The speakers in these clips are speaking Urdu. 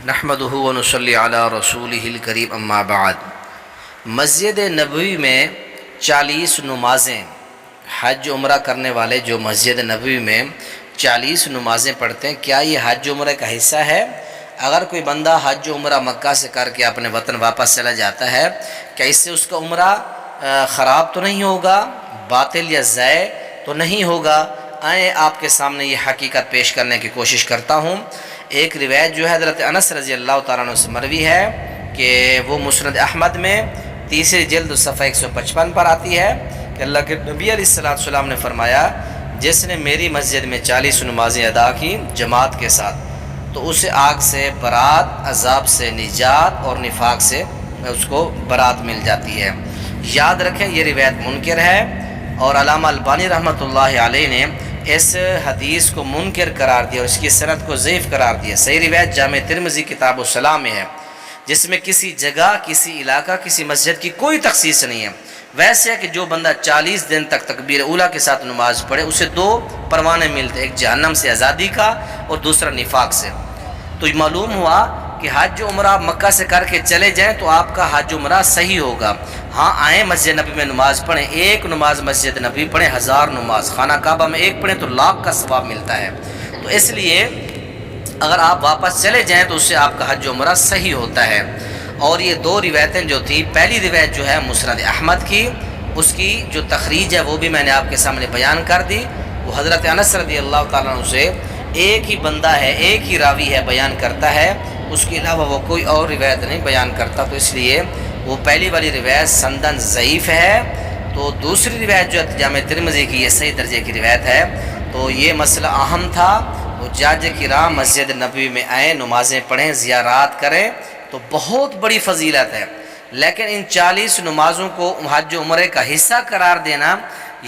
نحمدہ ونصلی علی رسولہ الکریم اما بعد۔ مسجد نبوی میں 40 نمازیں، حج عمرہ کرنے والے جو مسجد نبوی میں 40 نمازیں پڑھتے ہیں، کیا یہ حج عمرہ کا حصہ ہے؟ اگر کوئی بندہ حج عمرہ مکہ سے کر کے اپنے وطن واپس چلا جاتا ہے، کیا اس سے اس کا عمرہ خراب تو نہیں ہوگا، باطل یا ضائع تو نہیں ہوگا؟ آئیں آپ کے سامنے یہ حقیقت پیش کرنے کی کوشش کرتا ہوں۔ ایک روایت جو ہے حضرت انس رضی اللہ تعالیٰ عنہ سے مروی ہے کہ وہ مسند احمد میں 3 جلد صفحہ 155 پر آتی ہے کہ اللہ کے نبی علیہ السلام نے فرمایا، جس نے میری مسجد میں 40 نمازیں ادا کی جماعت کے ساتھ تو اسے آگ سے برات، عذاب سے نجات اور نفاق سے اس کو برات مل جاتی ہے۔ یاد رکھیں یہ روایت منکر ہے، اور علامہ البانی رحمۃ اللہ علیہ نے اس حدیث کو منکر قرار دیا اور اس کی سند کو ضعیف قرار دیا۔ صحیح روایت جامع ترمذی کتاب الصلاۃ میں ہے، جس میں کسی جگہ، کسی علاقہ، کسی مسجد کی کوئی تخصیص نہیں ہے۔ ویسے ہے کہ جو بندہ 40 دن تک تکبیر اولیٰ کے ساتھ نماز پڑھے اسے 2 پروانے ملتے، ایک جہنم سے آزادی کا اور دوسرا نفاق سے۔ تو یہ معلوم ہوا کہ حج عمرہ مکہ سے کر کے چلے جائیں تو آپ کا حج عمرہ صحیح ہوگا۔ ہاں آئیں مسجد نبی میں نماز پڑھیں، ایک نماز مسجد نبی پڑھیں، 1000 نماز خانہ کعبہ میں ایک پڑھیں تو لاکھ کا ثواب ملتا ہے۔ تو اس لیے اگر آپ واپس چلے جائیں تو اس سے آپ کا حج عمرہ صحیح ہوتا ہے۔ اور یہ 2 روایتیں جو تھی، پہلی روایت جو ہے مسند احمد کی، اس کی جو تخریج ہے وہ بھی میں نے آپ کے سامنے بیان کر دی۔ وہ حضرت انس رضی اللہ تعالیٰ عنہ سے ایک ہی بندہ ہے، ایک ہی راوی ہے بیان کرتا ہے، اس کے علاوہ وہ کوئی اور روایت نہیں بیان کرتا، تو اس لیے وہ پہلی والی روایت سندن ضعیف ہے۔ تو دوسری روایت جو جامع ترمذی کی یہ صحیح درجے کی روایت ہے۔ تو یہ مسئلہ اہم تھا، حجاج کرام مسجد نبوی میں آئیں، نمازیں پڑھیں، زیارات کریں تو بہت بڑی فضیلت ہے۔ لیکن ان 40 نمازوں کو حج عمرے کا حصہ قرار دینا،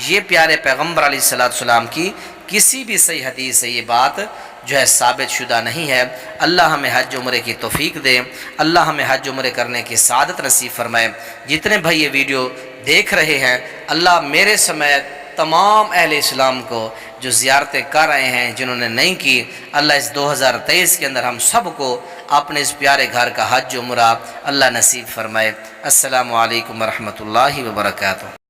یہ پیارے پیغمبر علیہ السلام کی کسی بھی صحیح حدیث سے یہ بات جو ہے ثابت شدہ نہیں ہے۔ اللہ ہمیں حج عمرے کی توفیق دے، اللہ ہمیں حج عمرے کرنے کی سعادت نصیب فرمائے۔ جتنے بھائی یہ ویڈیو دیکھ رہے ہیں، اللہ میرے سمیت تمام اہل اسلام کو جو زیارتیں کر رہے ہیں، جنہوں نے نہیں کی، اللہ اس 2023 کے اندر ہم سب کو اپنے اس پیارے گھر کا حج عمرہ اللہ نصیب فرمائے۔ السلام علیکم ورحمۃ اللہ وبرکاتہ۔